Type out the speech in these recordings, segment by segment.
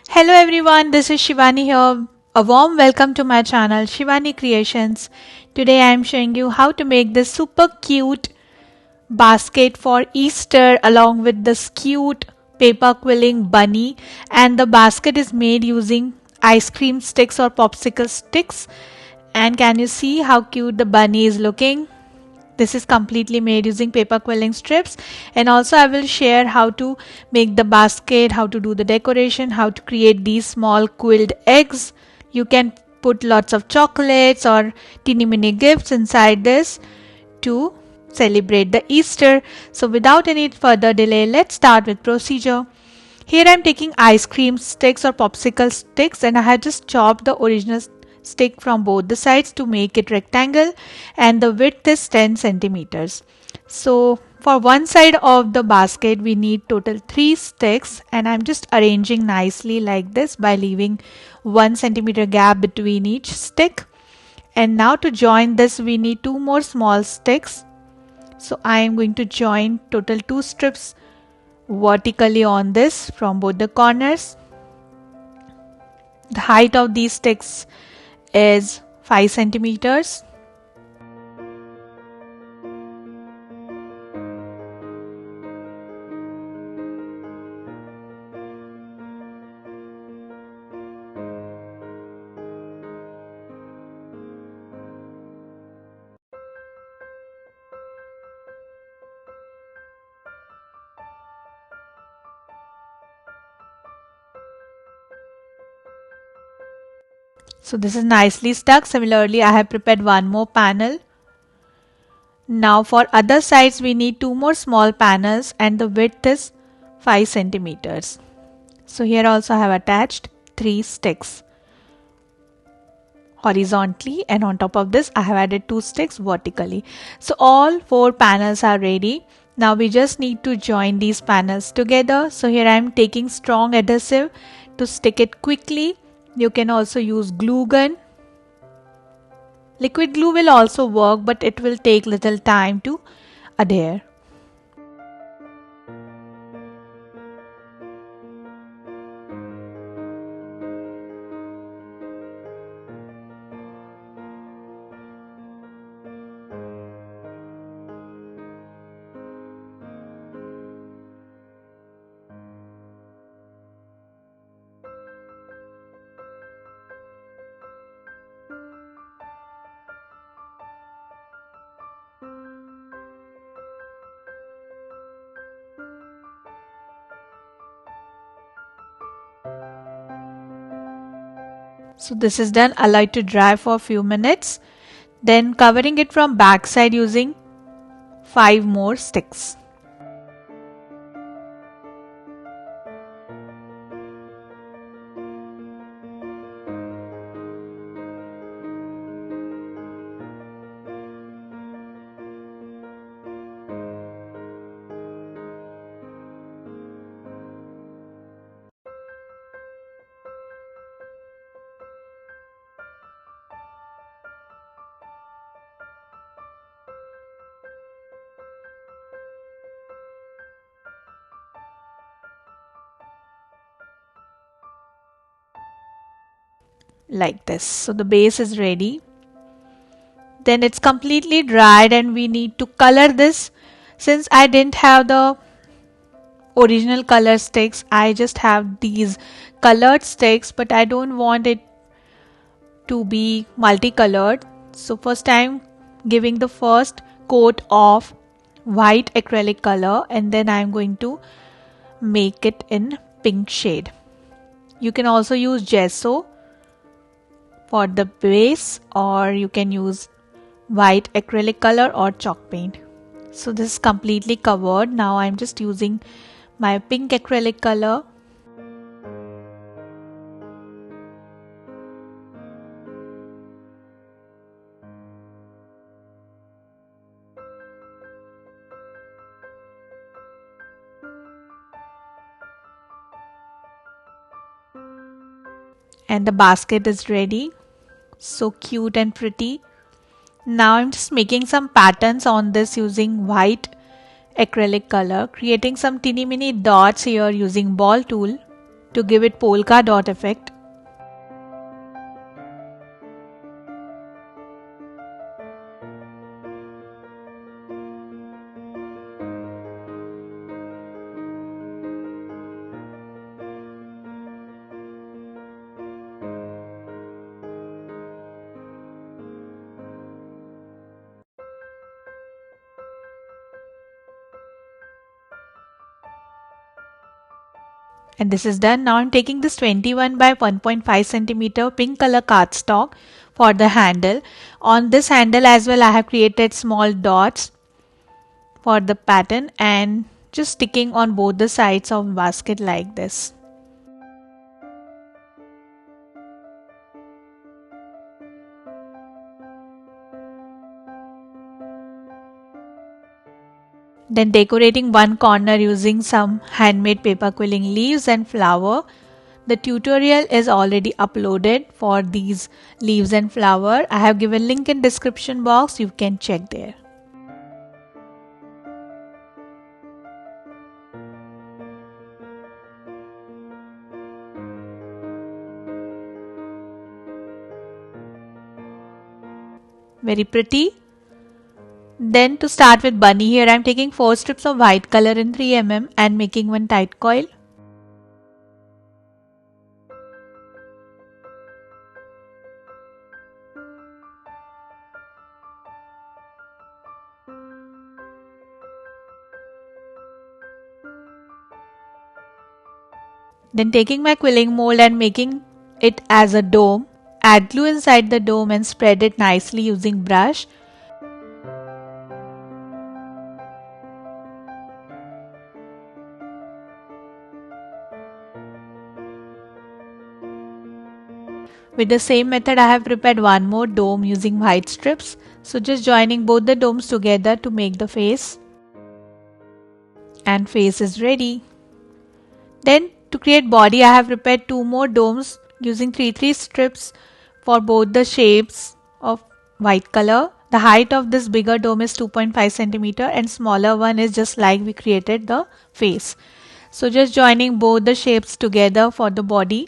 Hello everyone, this is Shivani here. A warm welcome to my channel Shivani Creations. Today I am showing you how to make this super cute basket for Easter along with this cute paper quilling bunny, and the basket is made using ice cream sticks or popsicle sticks. And can you see how cute the bunny is looking? This is completely made using paper quilling strips, and also I will share how to make the basket, how to do the decoration, how to create these small quilled eggs. You can put lots of chocolates or teeny mini gifts inside this to celebrate the Easter. So without any further delay, let's start with procedure. Here I am taking ice cream sticks or popsicle sticks, and I have just chopped the original stick from both the sides to make it rectangle, and the width is 10 centimeters. So for one side of the basket we need total 3 sticks, and I'm just arranging nicely like this by leaving 1 centimeter gap between each stick. And now to join this we need 2 more small sticks. So I am going to join total 2 strips vertically on this from both the corners. The height of these sticks is 5 centimeters. So this is nicely stuck. Similarly, I have prepared one more panel. Now for other sides we need 2 more small panels, and the width is 5 centimeters. So here also I have attached 3 sticks horizontally, and on top of this I have added 2 sticks vertically. So all 4 panels are ready. Now we just need to join these panels together. So here I am taking strong adhesive to stick it quickly. You can also use glue gun. Liquid glue will also work, but it will take little time to adhere. So this is done. Allow it to dry for a few minutes. Then covering it from back side using 5 more sticks. Like this. So the base is ready. Then it's completely dried, and we need to color this. Since I didn't have the original color sticks, I just have these colored sticks, but I don't want it to be multicolored. So first I'm giving the first coat of white acrylic color, and then I'm going to make it in pink shade. You can also use gesso for the base, or you can use white acrylic color or chalk paint. So this is completely covered. Now I'm just using my pink acrylic color. And the basket is ready. So cute and pretty. Now I'm just making some patterns on this using white acrylic color, creating some teeny mini dots here using ball tool. to give it polka dot effect. And this is done. Now I'm taking this 21 by 1.5 centimeter pink color cardstock for the handle. On this handle as well I have created small dots for the pattern and just sticking on both the sides of the basket like this. Then decorating one corner using some handmade paper quilling leaves and flower. The tutorial is already uploaded for these leaves and flower. I have given link in description box, you can check there. Very pretty. Then to start with bunny, here I am taking 4 strips of white color in 3 mm and making one tight coil. Then taking my quilling mold and making it as a dome, add glue inside the dome and spread it nicely using brush. With the same method I have prepared one more dome using white strips. So just joining both the domes together to make the face. And face is ready. Then to create body I have prepared 2 more domes using 3 strips for both the shapes of white color. The height of this bigger dome is 2.5 cm and smaller one is just like we created the face. So just joining both the shapes together for the body.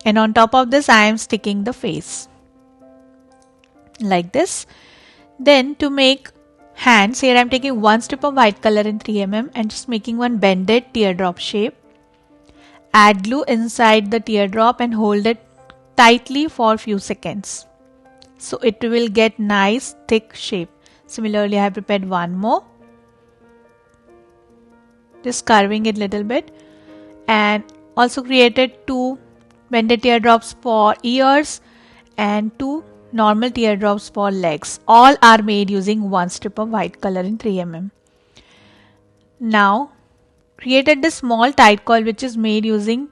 And on top of this I am sticking the face like this. Then to make hands, here I am taking 1 strip of white color in 3 mm and just making one bended teardrop shape. Add glue inside the teardrop and hold it tightly for few seconds. So it will get nice thick shape. Similarly I have prepared one more. Just curving it little bit and also created 2 bended teardrops for ears and 2 normal teardrops for legs. All are made using 1 strip of white color in 3 mm. Now created this small tight coil which is made using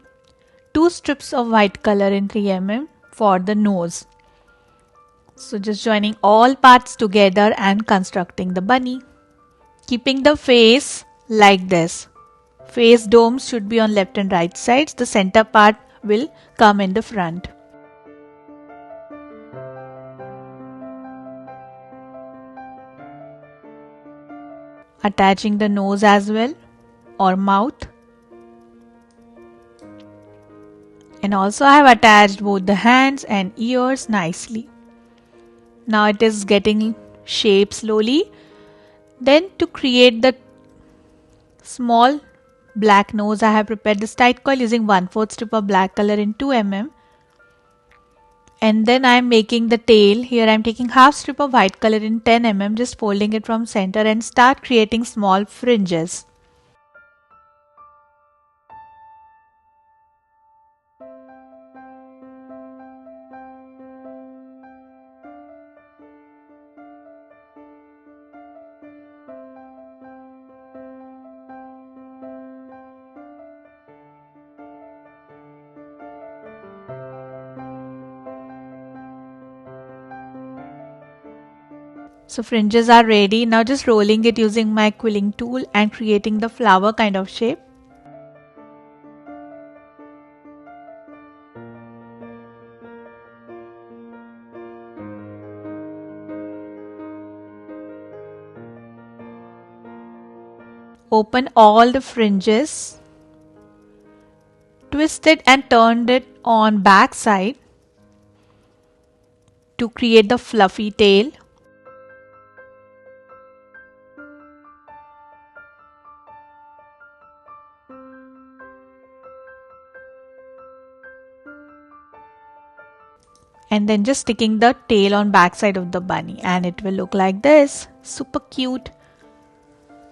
2 strips of white color in 3 mm for the nose. So just joining all parts together and constructing the bunny. Keeping the face like this. Face domes should be on left and right sides. The center part will come in the front. Attaching the nose as well or mouth. And also I have attached both the hands and ears nicely. Now it is getting shape slowly. Then to create the small black nose, I have prepared this tight coil using 1/4 strip of black color in 2 mm. And then I am making the tail. Here I am taking half strip of white color in 10 mm, just folding it from center and start creating small fringes. So fringes are ready. Now just rolling it using my quilling tool and creating the flower kind of shape. open all the fringes, twist it and turned it on back side to create the fluffy tail. And then just sticking the tail on back side of the bunny, and it will look like this. Super cute.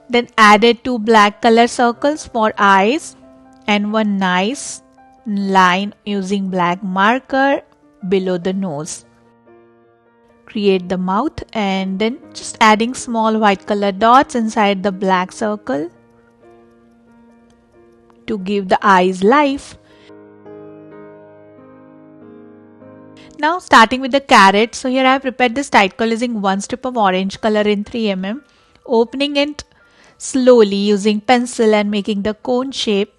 Then added 2 black color circles for eyes and one nice line using black marker below the nose. Create the mouth and then just adding small white color dots inside the black circle to give the eyes life. Now starting with the carrot, so here I have prepared this tight coil using one strip of orange color in 3mm, opening it slowly using pencil and making the cone shape.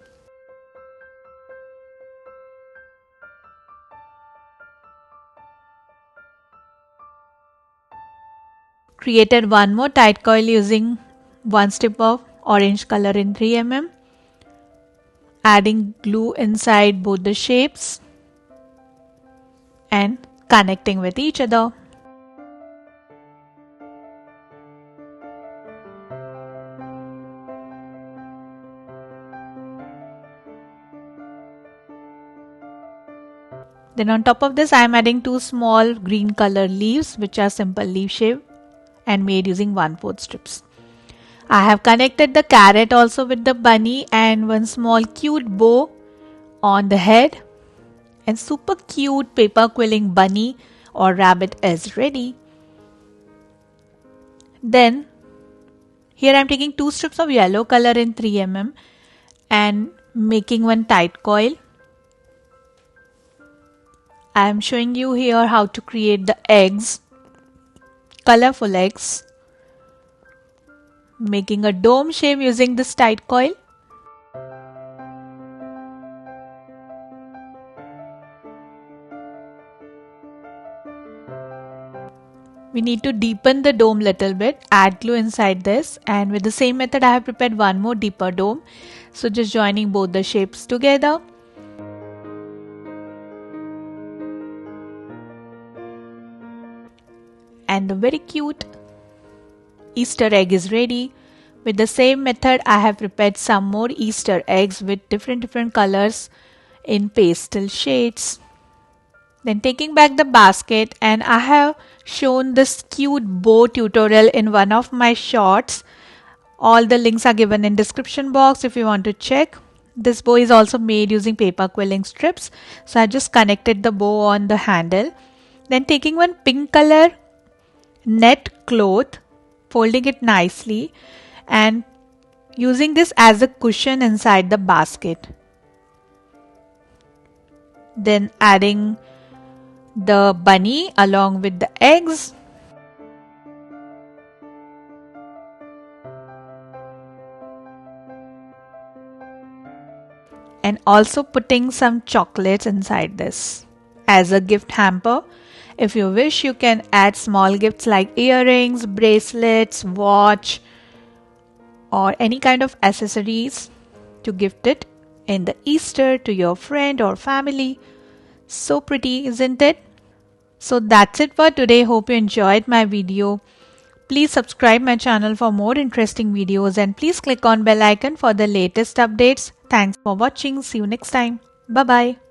Created one more tight coil using one strip of orange color in 3mm, adding glue inside both the shapes and connecting with each other. Then on top of this I am adding 2 small green color leaves which are simple leaf shape and made using 1/4 strips. I have connected the carrot also with the bunny and one small cute bow on the head. And super cute paper quilling bunny or rabbit is ready. Then here I am taking 2 strips of yellow color in 3mm and making one tight coil. I am showing you here how to create the eggs, colorful eggs, making a dome shape using this tight coil. We need to deepen the dome little bit, add glue inside this, and with the same method I have prepared one more deeper dome. So just joining both the shapes together. And the very cute Easter egg is ready. With the same method I have prepared some more Easter eggs with different colors in pastel shades. Then taking back the basket, and I have shown this cute bow tutorial in one of my shorts. All the links are given in description box if you want to check. This bow is also made using paper quilling strips. So I just connected the bow on the handle. Then taking one pink color net cloth, folding it nicely and using this as a cushion inside the basket. Then adding the bunny along with the eggs. And also putting some chocolates inside this as a gift hamper. If you wish, you can add small gifts like earrings, bracelets, watch, or any kind of accessories to gift it in the Easter to your friend or family. So pretty, isn't it? So that's it for today. Hope you enjoyed my video. Please subscribe my channel for more interesting videos and please click on bell icon for the latest updates. Thanks for watching. See you next time. Bye bye.